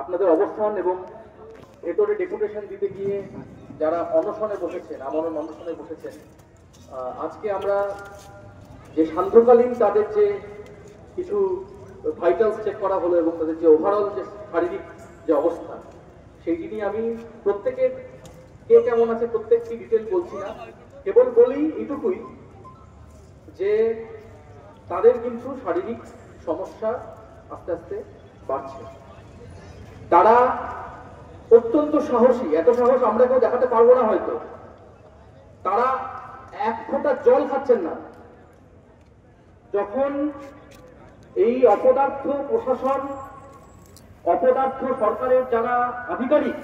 আপনাদের অবস্থান এবং ভেতরে ডেপুটেশন দিতে গিয়ে যারা অনশনে বসেছেন, আমরণ অনশনে বসেছেন, আজকে আমরা যে সান্ধ্যকালীন তাদের যে কিছু ভাইটালস চেক করা হলো এবং তাদের যে ওভারঅল যে শারীরিক যে অবস্থা, সেইটি নিয়ে আমি প্রত্যেকের কে কেমন আছে প্রত্যেকটি ডিটেল বলছি না, কেবল বলি এটুকুই যে তাদের কিন্তু শারীরিক সমস্যা আস্তে আস্তে বাড়ছে। তারা অত্যন্ত সাহসী, এত সাহস আমরা কেউ দেখাতে পারবো না হয়তো। তারা এক ফোঁটা জল খাচ্ছেন না। যখন এই অপদার্থ প্রশাসন, অপদার্থ সরকারের যারা আধিকারিক,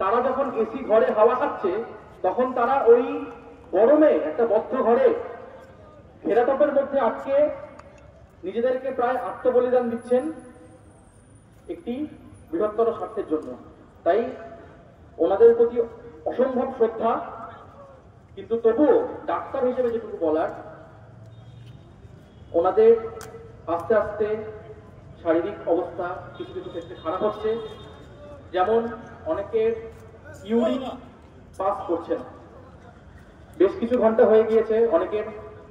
তারা যখন এসি ঘরে হাওয়া খাচ্ছে, তখন তারা ওই গরমে একটা বদ্ধ ঘরে ঘেরাটোপের মধ্যে আটকে নিজেদেরকে প্রায় আত্মবলিদান দিচ্ছেন একটি বৃহত্তর স্বার্থের জন্য। তাই ওনাদের প্রতি অসম্ভব শ্রদ্ধা, কিন্তু তবুও ডাক্তার হিসেবে যেটুকু বলার, ওনাদের আস্তে আস্তে শারীরিক অবস্থা কিছু কিছু ক্ষেত্রে খারাপ হচ্ছে। যেমন অনেকের ইউরিন পাস করছে না, বেশ কিছু ঘন্টা হয়ে গিয়েছে, অনেকের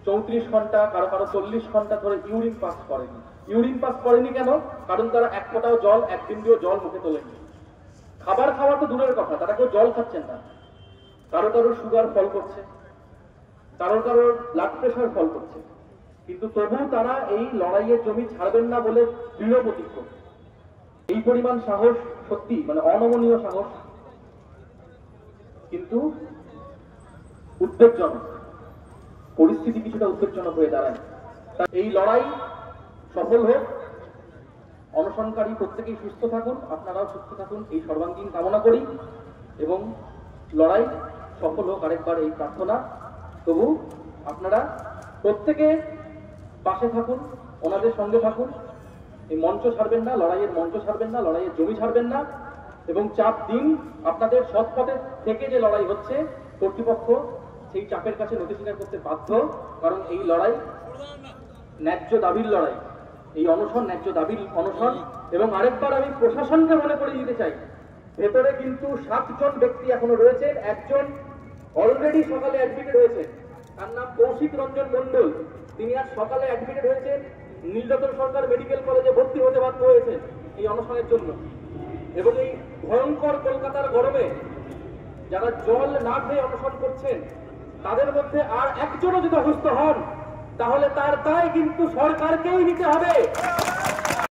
34 ঘন্টা, কারো কারো 40 ঘন্টা ধরে ইউরিন পাস করেনি। ইউরিন পাস করেনি কেন? কারণ তারা এক ফোঁটাও জল, এক বিন্দুও জল মুখে তোলেনি। খাবার খাওয়া তো দূরের কথা, তারা কেউ জল খাচ্ছেন না। কারো কারোর সুগার ফল করছে, কারো কারোর ব্লাড প্রেশার ফল করছে, কিন্তু তবুও তারা এই লড়াইয়ের জমি ছাড়বেন না বলে দৃঢ় প্রতিজ্ঞ। এই পরিমাণ সাহস সত্যি মানে অনমনীয় সাহস, কিন্তু উদ্বেগজনক। পরিস্থিতি কিছুটা উদ্বেগজনক হয়ে দাঁড়ায়। এই লড়াই সফল হোক, অনশনকারী প্রত্যেকেই সুস্থ থাকুন, আপনারাও সুস্থ থাকুন, এই সর্বাঙ্গীন কামনা করি এবং লড়াই সফল হোক আরেকবার এই প্রার্থনা। তবু আপনারা প্রত্যেকে পাশে থাকুন, ওনাদের সঙ্গে থাকুন, এই মঞ্চ ছাড়বেন না, লড়াইয়ের মঞ্চ ছাড়বেন না, লড়াইয়ের জমি ছাড়বেন না, এবং চাপ দিন আপনাদের সৎ পথে থেকে যে লড়াই হচ্ছে, কর্তৃপক্ষ সেই চাপের কাছে নথি স্বীকার করতে বাধ্য। কারণ এই লড়াই ন্যায্য দাবির লড়াই, এই অনশন ন্যায্য দাবির অনশন। এবং আরেকবার আমি প্রশাসনকে মনে করে দিতে চাই, ভেতরে কিন্তু 7 জন ব্যক্তি এখনো রয়েছেন। একজন অলরেডি সকালে অ্যাডমিটেড হয়েছে, তার নাম কৌশিক রঞ্জন মন্ডল। তিনি আজ সকালে অ্যাডমিটেড হয়েছেন, নীলরতন সরকার মেডিকেল কলেজে ভর্তি হতে বাধ্য হয়েছে এই অনশনের জন্য। এবং এই ভয়ঙ্কর কলকাতার গরমে যারা জল না খেয়ে অনশন করছেন, তাদের মধ্যে আর একজনও যদি অসুস্থ হন, তাহলে তার দায় কিন্তু সরকারকেই নিতে হবে।